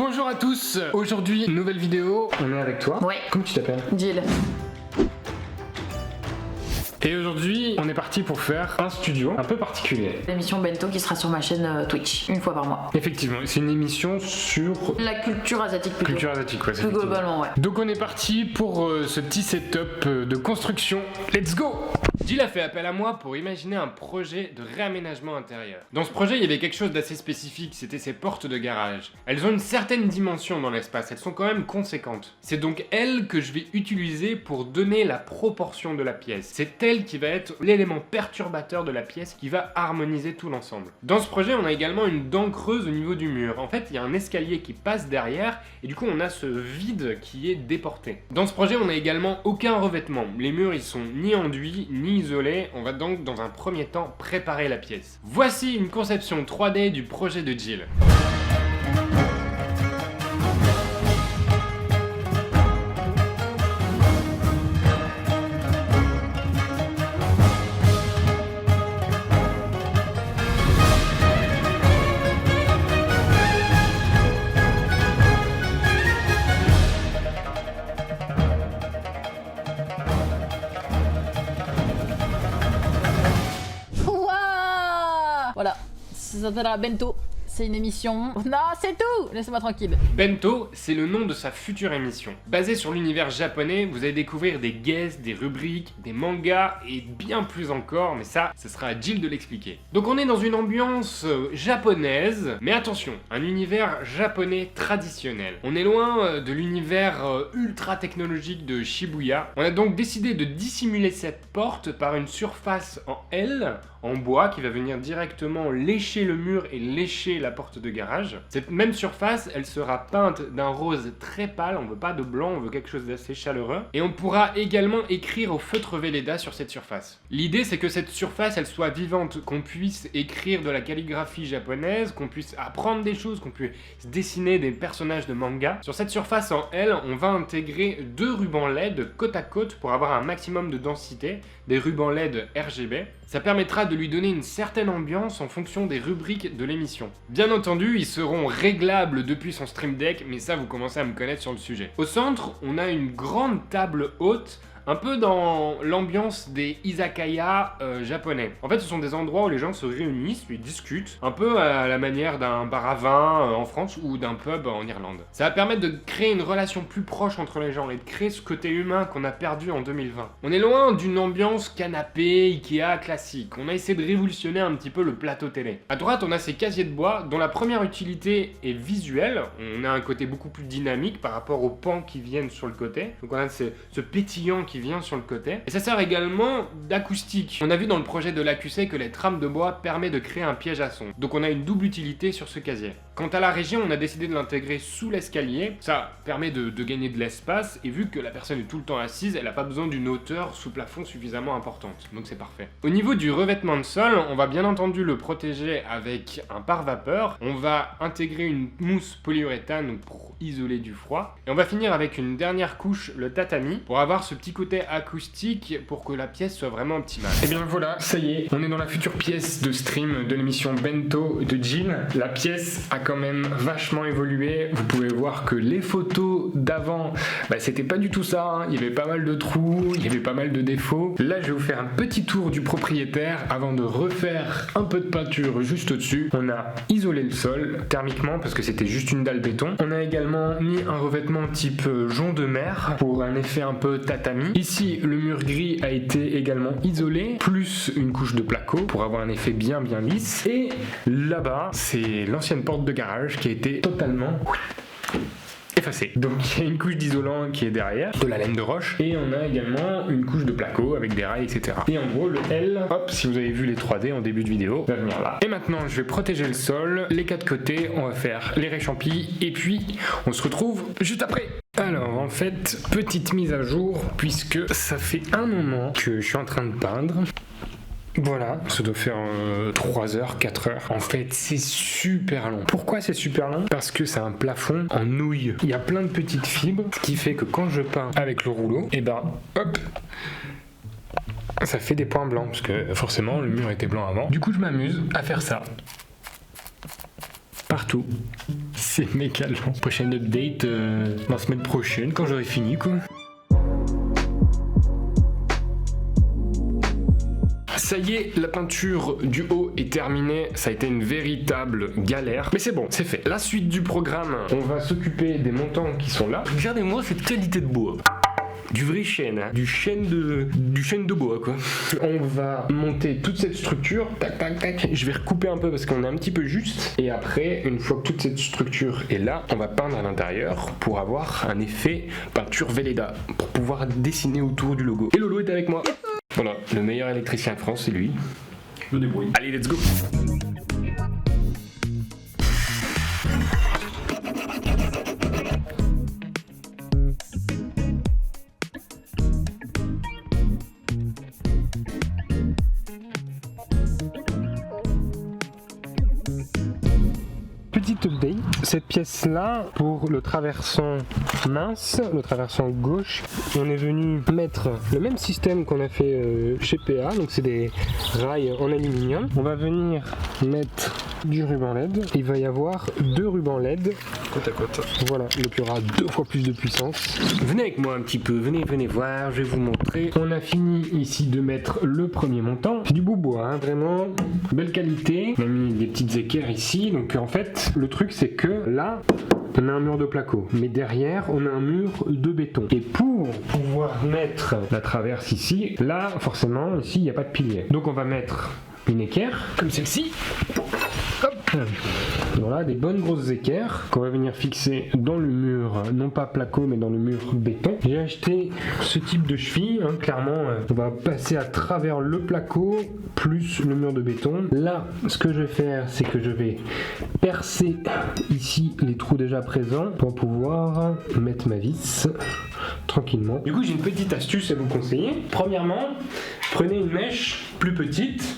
Bonjour à tous, aujourd'hui nouvelle vidéo, on est avec toi. Ouais. Comment tu t'appelles? Jill. Et aujourd'hui on est parti pour faire un studio un peu particulier. L'émission Bento qui sera sur ma chaîne Twitch, une fois par mois. Effectivement, c'est une émission sur La culture asiatique plutôt. culture asiatique, ouais, Plus globalement, ouais. Donc on est parti pour ce petit setup de construction. Let's go! Jill a fait appel à moi pour imaginer un projet de réaménagement intérieur. Dans ce projet, il y avait quelque chose d'assez spécifique, c'était ces portes de garage. Elles ont une certaine dimension dans l'espace, elles sont quand même conséquentes. C'est donc elles que je vais utiliser pour donner la proportion de la pièce. C'est elle qui va être l'élément perturbateur de la pièce qui va harmoniser tout l'ensemble. Dans ce projet, on a également une dent creuse au niveau du mur. En fait, il y a un escalier qui passe derrière et du coup, on a ce vide qui est déporté. Dans ce projet, on n'a également aucun revêtement. Les murs, ils sont ni enduits, ni isolés. On va donc, dans un premier temps, préparer la pièce. Voici une conception 3D du projet de Jill. Voilà, ça s'appellera Bento. C'est une émission. Non, c'est tout. Laissez-moi tranquille. Bento, c'est le nom de sa future émission. Basée sur l'univers japonais, vous allez découvrir des guests, des rubriques, des mangas et bien plus encore, mais ça, ce sera à Jill de l'expliquer. Donc on est dans une ambiance japonaise, mais attention, un univers japonais traditionnel. On est loin de l'univers ultra technologique de Shibuya. On a donc décidé de dissimuler cette porte par une surface en L, en bois, qui va venir directement lécher le mur et lécher la porte de garage. Cette même surface, elle sera peinte d'un rose très pâle, on veut pas de blanc, on veut quelque chose d'assez chaleureux. Et on pourra également écrire au feutre Velleda sur cette surface. L'idée, c'est que cette surface, elle soit vivante, qu'on puisse écrire de la calligraphie japonaise, qu'on puisse apprendre des choses, qu'on puisse dessiner des personnages de manga. Sur cette surface en L, on va intégrer 2 rubans LED côte à côte pour avoir un maximum de densité, des rubans LED RGB. Ça permettra de lui donner une certaine ambiance en fonction des rubriques de l'émission. Bien entendu, ils seront réglables depuis son Stream Deck, mais ça, vous commencez à me connaître sur le sujet. Au centre, on a une grande table haute, un peu dans l'ambiance des izakaya japonais. En fait, ce sont des endroits où les gens se réunissent, ils discutent, un peu à la manière d'un bar à vin en France ou d'un pub en Irlande. Ça va permettre de créer une relation plus proche entre les gens et de créer ce côté humain qu'on a perdu en 2020. On est loin d'une ambiance canapé, Ikea classique. On a essayé de révolutionner un petit peu le plateau télé. À droite, on a ces casiers de bois dont la première utilité est visuelle. On a un côté beaucoup plus dynamique par rapport aux pans qui viennent sur le côté. Donc on a ce pétillant qui vient sur le côté. Et ça sert également d'acoustique. On a vu dans le projet de l'AQC que les trames de bois permettent de créer un piège à son. Donc on a une double utilité sur ce casier. Quant à la région, on a décidé de l'intégrer sous l'escalier. Ça permet de gagner de l'espace et vu que la personne est tout le temps assise, elle n'a pas besoin d'une hauteur sous plafond suffisamment importante. Donc c'est parfait. Au niveau du revêtement de sol, on va bien entendu le protéger avec un pare-vapeur. On va intégrer une mousse polyuréthane pour isoler du froid. Et on va finir avec une dernière couche, le tatami, pour avoir ce petit côté acoustique pour que la pièce soit vraiment optimale. Et bien voilà, ça y est, on est dans la future pièce de stream de l'émission Bento de Jill. La pièce a quand même vachement évolué. Vous pouvez voir que les photos d'avant, c'était pas du tout ça, hein. Il y avait pas mal de trous, il y avait pas mal de défauts. Là, je vais vous faire un petit tour du propriétaire avant de refaire un peu de peinture juste au-dessus. On a isolé le sol thermiquement parce que c'était juste une dalle béton. On a également mis un revêtement type jonc de mer pour un effet un peu tatami. Ici, le mur gris a été également isolé, plus une couche de placo pour avoir un effet bien lisse. Et là-bas, c'est l'ancienne porte de garage qui a été totalement effacée. Donc il y a une couche d'isolant qui est derrière, de la laine de roche, et on a également une couche de placo avec des rails, etc. Et en gros, le L, hop, si vous avez vu les 3D en début de vidéo, va venir là. Et maintenant, je vais protéger le sol, les 4 côtés, on va faire les réchampis, et puis on se retrouve juste après. Alors en fait, petite mise à jour, puisque ça fait un moment que je suis en train de peindre. Voilà, ça doit faire 3 heures, 4 heures. En fait, c'est super long. Pourquoi c'est super long? Parce que c'est un plafond en nouille. Il y a plein de petites fibres, ce qui fait que quand je peins avec le rouleau, et hop, ça fait des points blancs, parce que forcément, le mur était blanc avant. Du coup, je m'amuse à faire ça. Partout. C'est méga lent. Prochaine update la semaine prochaine quand j'aurai fini quoi. Ça y est, la peinture du haut est terminée, ça a été une véritable galère, mais c'est bon, c'est fait. La suite du programme, on va s'occuper des montants qui sont là. Regardez-moi cette qualité de bois. Du vrai chêne, hein. Du chêne de bois quoi. On va monter toute cette structure, tac tac tac. Je vais recouper un peu parce qu'on est un petit peu juste. Et après, une fois que toute cette structure est là, on va peindre à l'intérieur pour avoir un effet peinture Velleda, pour pouvoir dessiner autour du logo. Et Lolo est avec moi. Voilà, le meilleur électricien de France, c'est lui. Je me débrouille. Allez, let's go. Petite update, cette pièce là pour le traversant mince, le traversant gauche, on est venu mettre le même système qu'on a fait chez PA, donc c'est des rails en aluminium. On va venir mettre du ruban LED, il va y avoir 2 rubans LED côte à côte, voilà, donc il y aura 2 fois plus de puissance. Venez avec moi un petit peu, venez voir, je vais vous montrer. On a fini ici de mettre le premier montant, c'est du beau bois, hein, vraiment belle qualité. On a mis des petites équerres ici, donc en fait le truc c'est que là on a un mur de placo, mais derrière on a un mur de béton. Et pour pouvoir mettre la traverse ici, là forcément ici il n'y a pas de pilier. Donc on va mettre une équerre comme celle-ci. Hop. Voilà, des bonnes grosses équerres qu'on va venir fixer dans le mur, non pas placo mais dans le mur béton. J'ai acheté ce type de cheville, hein, clairement on va passer à travers le placo plus le mur de béton. Là ce que je vais faire c'est que je vais percer ici les trous déjà présents pour pouvoir mettre ma vis tranquillement. Du coup j'ai une petite astuce à vous conseiller. Premièrement, prenez une mèche plus petite.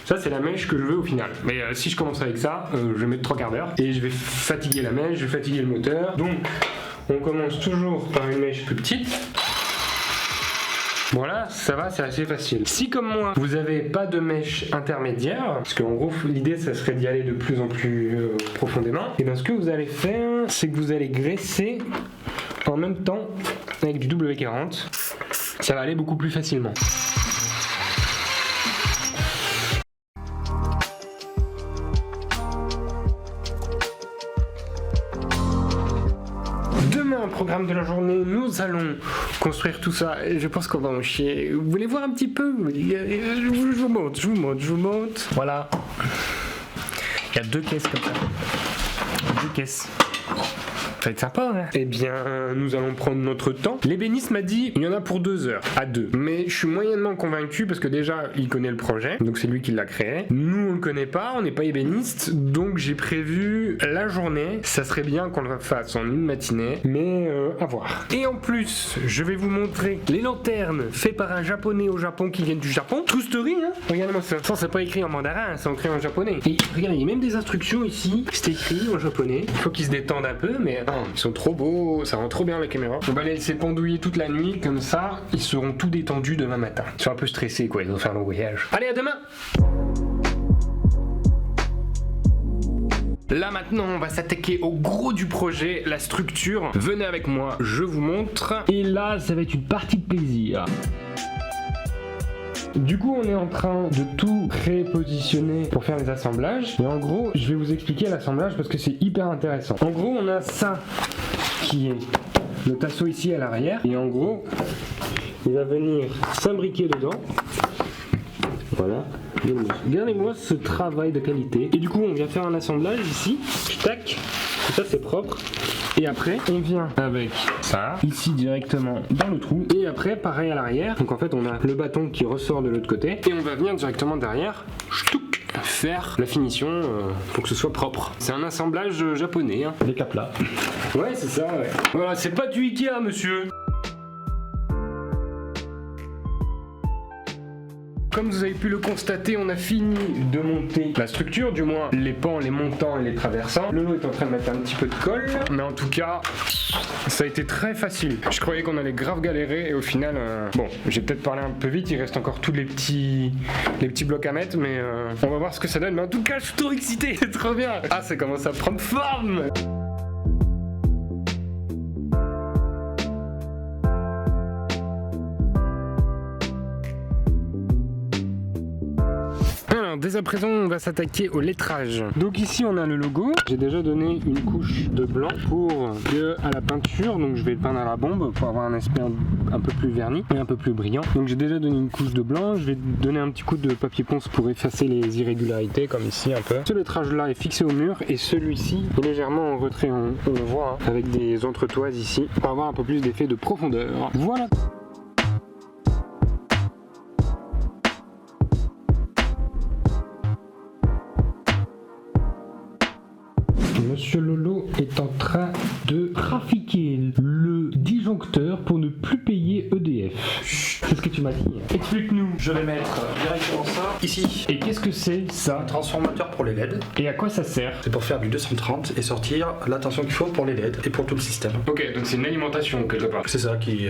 Ça c'est la mèche que je veux au final. Mais si je commence avec ça, je vais mettre 3 quarts d'heure et je vais fatiguer la mèche, je vais fatiguer le moteur. Donc on commence toujours par une mèche plus petite. Voilà, ça va, c'est assez facile. Si comme moi, vous n'avez pas de mèche intermédiaire, parce qu'en gros l'idée ça serait d'y aller de plus en plus profondément, et bien ce que vous allez faire, c'est que vous allez graisser en même temps avec du W40. Ça va aller beaucoup plus facilement. Programme de la journée, nous allons construire tout ça et je pense qu'on va en chier. Vous voulez voir un petit peu? Je vous montre. Voilà. Il y a 2 caisses comme ça. 2 caisses. Ça va être sympa, hein? Eh bien, nous allons prendre notre temps. L'ébéniste m'a dit, il y en a pour 2 heures, à 2. Mais je suis moyennement convaincu parce que déjà, il connaît le projet, donc c'est lui qui l'a créé. Nous, on le connaît pas, on n'est pas ébéniste, donc j'ai prévu la journée. Ça serait bien qu'on le fasse en une matinée, mais à voir. Et en plus, je vais vous montrer les lanternes faites par un japonais au Japon qui viennent du Japon. True story, hein? Regardez-moi ça. Ça, c'est pas écrit en mandarin, c'est écrit en japonais. Et regardez, il y a même des instructions ici, c'est écrit en japonais. Il faut qu'ils se détendent un peu, mais ils sont trop beaux, ça rend trop bien la caméra. On va les laisser pendouiller toute la nuit, comme ça, ils seront tout détendus demain matin. Ils sont un peu stressés, quoi, ils vont faire le voyage. Allez, à demain! Là maintenant on va s'attaquer au gros du projet, la structure. Venez avec moi, je vous montre. Et là ça va être une partie de plaisir. Du coup on est en train de tout prépositionner pour faire les assemblages. Et en gros je vais vous expliquer l'assemblage parce que c'est hyper intéressant. En gros on a ça qui est le tasseau ici à l'arrière. Et en gros il va venir s'imbriquer dedans. Voilà. Regardez-moi ce travail de qualité. Et du coup on vient faire un assemblage ici. Tac. Et ça c'est propre. Et après on vient avec ça ici directement dans le trou. Et après pareil à l'arrière. Donc en fait on a le bâton qui ressort de l'autre côté. Et on va venir directement derrière faire la finition pour que ce soit propre. C'est un assemblage japonais, hein. Avec la plat. Ouais c'est ça, ouais. Voilà, c'est pas du Ikea monsieur. Comme vous avez pu le constater, on a fini de monter la structure, du moins les pans, les montants et les traversants. Lolo est en train de mettre un petit peu de colle, mais en tout cas, ça a été très facile. Je croyais qu'on allait grave galérer et au final, bon, j'ai peut-être parlé un peu vite, il reste encore tous les petits blocs à mettre, mais on va voir ce que ça donne. Mais en tout cas, je suis trop excité, c'est trop bien. Ah, ça commence à prendre forme. dès à présent, on va s'attaquer au lettrage. Donc ici, on a le logo. J'ai déjà donné une couche de blanc pour que à la peinture, donc je vais le peindre à la bombe pour avoir un aspect un peu plus verni et un peu plus brillant. Donc j'ai déjà donné une couche de blanc. Je vais donner un petit coup de papier ponce pour effacer les irrégularités, comme ici un peu. Ce lettrage-là est fixé au mur et celui-ci est légèrement en retrait. On le voit hein, avec des entretoises ici pour avoir un peu plus d'effet de profondeur. Voilà. Monsieur Lolo est en train de trafiquer le disjoncteur pour ne plus payer EDF. C'est ce que tu m'as dit. Explique-nous. Je vais mettre directement ça ici. Et qu'est-ce que c'est ça? Un transformateur pour les LED. Et à quoi ça sert? C'est pour faire du 230 et sortir la tension qu'il faut pour les LED et pour tout le système. Ok, donc c'est une alimentation quelque part. C'est ça qui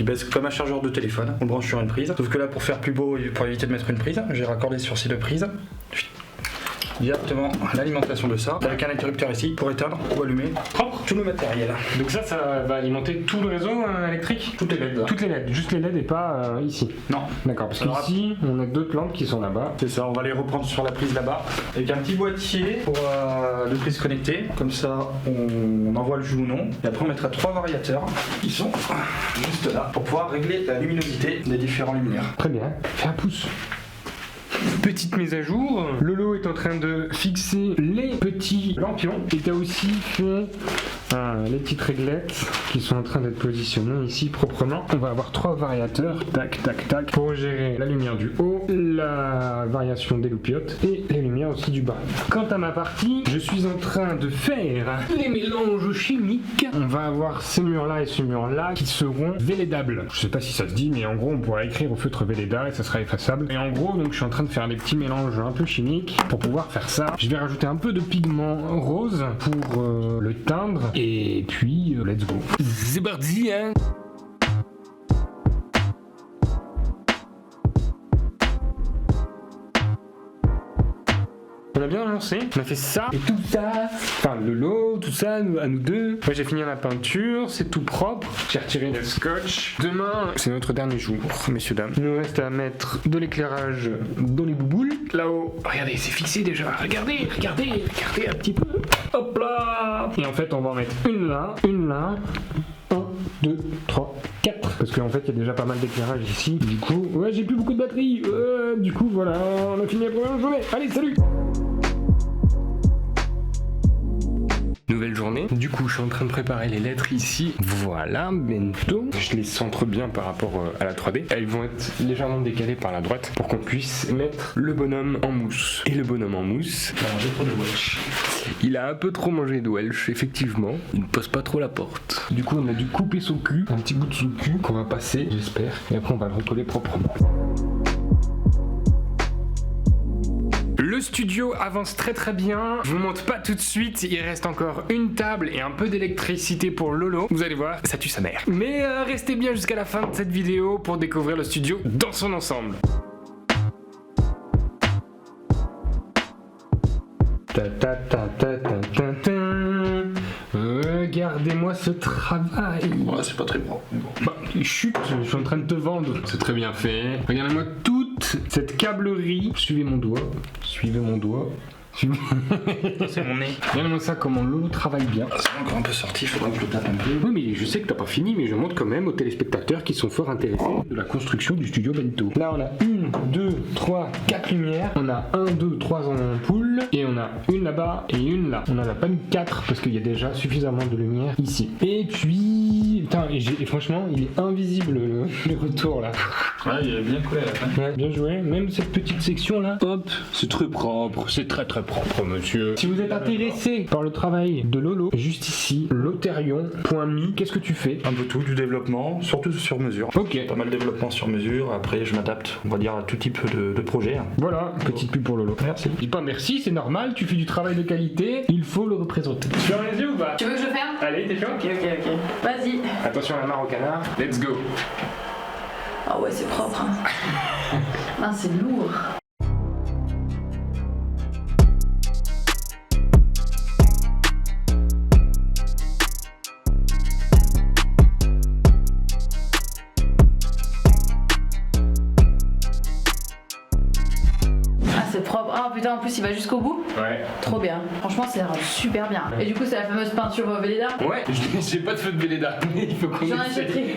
baisse comme un chargeur de téléphone. On le branche sur une prise. Sauf que là, pour faire plus beau et pour éviter de mettre une prise, j'ai raccordé sur ces deux prises directement l'alimentation de ça, avec un interrupteur ici pour éteindre ou allumer propre tout le matériel. Donc ça va alimenter tout le réseau électrique? Toutes les LED là. Toutes les LED, juste les LED et pas ici? Non. D'accord, parce Alors, qu'ici on a d'autres lampes qui sont là-bas. C'est ça, on va les reprendre sur la prise là-bas avec un petit boîtier pour de prise connectée. Comme ça, on envoie le jus ou non. Et après, on mettra 3 variateurs qui sont juste là pour pouvoir régler la luminosité des différents luminaires. Très bien, fais un pouce. Petite mise à jour, Lolo est en train de fixer les petits lampions et t'as aussi fait les petites réglettes qui sont en train d'être positionnées ici proprement. On va avoir 3 variateurs, tac tac tac, pour gérer la lumière du haut, la variation des loupiottes et les lumières aussi du bas. Quant à ma partie, je suis en train de faire les mélanges chimiques. On va avoir ce mur là et ce mur là qui seront vélédables. Je sais pas si ça se dit, mais en gros on pourra écrire au feutre Velleda et ça sera effaçable. Et en gros donc je suis en train de faire des petits mélanges un peu chimiques pour pouvoir faire ça. Je vais rajouter un peu de pigment rose pour le teindre et puis let's go. C'est parti hein. On a bien lancé, on a fait ça et tout ça, enfin le lot, tout ça, à nous deux. Moi j'ai fini la peinture, c'est tout propre, j'ai retiré le scotch. Demain, c'est notre dernier jour, messieurs dames. Il nous reste à mettre de l'éclairage dans les bouboules. Là-haut, regardez, c'est fixé déjà, regardez un petit peu. Hop là. Et en fait, on va en mettre une là. 1, 2, 3, 4. Parce qu'en fait, il y a déjà pas mal d'éclairage ici. Du coup, ouais, j'ai plus beaucoup de batterie. Du coup, voilà, on a fini la première journée. Allez, salut! Nouvelle journée. Du coup, je suis en train de préparer les lettres ici. Voilà, bento. Je les centre bien par rapport à la 3D. Elles vont être légèrement décalées par la droite pour qu'on puisse mettre le bonhomme en mousse. Et le bonhomme en mousse, Il a mangé trop de Welsh. il a un peu trop mangé de Welsh, effectivement. Il ne pose pas trop la porte. Du coup, on a dû couper son cul, un petit bout de son cul qu'on va passer, j'espère. Et après, on va le recoller proprement. Le studio avance très très bien. Je vous montre pas tout de suite, il reste encore une table et un peu d'électricité pour Lolo. Vous allez voir, ça tue sa mère. Mais restez bien jusqu'à la fin de cette vidéo pour découvrir le studio dans son ensemble. Regardez-moi ce travail. Ouais, c'est pas très bon. Bah, chut, je suis en train de te vendre. C'est très bien fait. Regardez-moi toute cette câblerie. Suivez mon doigt. Suivez mon doigt. C'est mon nez. Regardez-moi ça, comment Lolo travaille bien. C'est encore un peu sorti, il faudra que je le tape un peu. Oui, mais je sais que t'as pas fini, mais je montre quand même aux téléspectateurs qui sont fort intéressés de la construction du studio Bento. Là, on a 1, 2, 3, 4 lumières. On a 1, 2, 3 en ampoule. Et on a une là-bas et une là. On en a pas mis 4 parce qu'il y a déjà suffisamment de lumière ici. Et puis... Putain, et franchement, il est invisible le retour là. Ouais, il est bien collé à la fin. Ouais, bien joué. Même cette petite section là, hop, c'est très propre. C'est très très propre, monsieur. Si vous êtes intéressé par le travail de Lolo, juste ici, loterion.me, qu'est-ce que tu fais? Un peu tout, du développement, surtout sur mesure. Ok. Pas mal de développement sur mesure, après je m'adapte, on va dire, à tout type de projet. Voilà, petite pub pour Lolo. Merci. Dis pas merci, c'est normal, tu fais du travail de qualité, il faut le représenter. Tu fermes les yeux ou pas? Tu veux que je ferme? Allez, t'es chaud? Ok. Vas-y. Attention à la mare au canard, let's go. Ah ouais, c'est propre. Hein. Ah, c'est lourd. Ah, c'est propre. putain, en plus il va jusqu'au bout. Ouais. Trop bien. Franchement, c'est super bien. Et du coup, c'est la fameuse peinture Velleda. Ouais, j'ai pas de feu de Velleda, mais il faut qu'on J'en essaye. achèterai.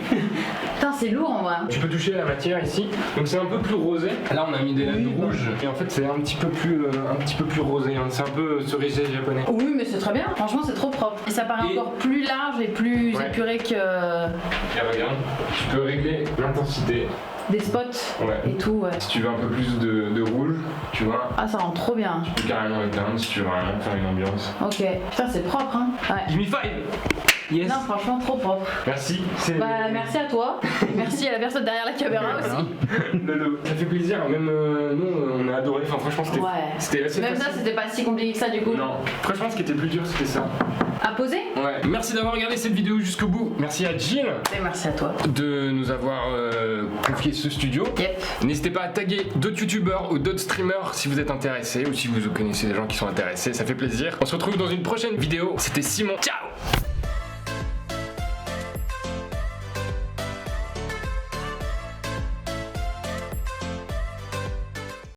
Putain, c'est lourd en vrai. Tu peux toucher la matière ici, donc c'est un peu plus rosé. Là on a mis des LED rouges et en fait c'est un petit peu plus rosé. Hein. C'est un peu cerisier japonais. Oui, mais c'est très bien. Franchement, c'est trop propre. Et ça paraît Et- encore plus large et plus Ouais. épuré que Et regarde, tu peux régler l'intensité. des spots Ouais. et tout. Ouais. Si tu veux un peu plus de rouge, tu vois, Ah, ça rend trop bien. tu peux carrément éteindre si tu veux vraiment faire une ambiance. Ok. Putain, c'est propre, hein. Ouais. Give me 5. Yes. Non, franchement, trop propre. Merci. C'est Bah, merci à toi. Merci à la personne derrière la caméra aussi. Lolo. Ça fait plaisir. Même nous, on a adoré. Enfin, franchement, c'était Ouais. c'était assez Même ça, facile. c'était pas si compliqué que ça du coup. Non. Franchement, ce qui était plus dur, c'était ça. À poser. Ouais. Merci d'avoir regardé cette vidéo jusqu'au bout. Merci à Jill Et merci à toi. de nous avoir confié ce studio. Yep. N'hésitez pas à taguer d'autres youtubeurs ou d'autres streamers si vous êtes intéressés ou si vous connaissez des gens qui sont intéressés, ça fait plaisir. On se retrouve dans une prochaine vidéo. C'était Simon. Ciao.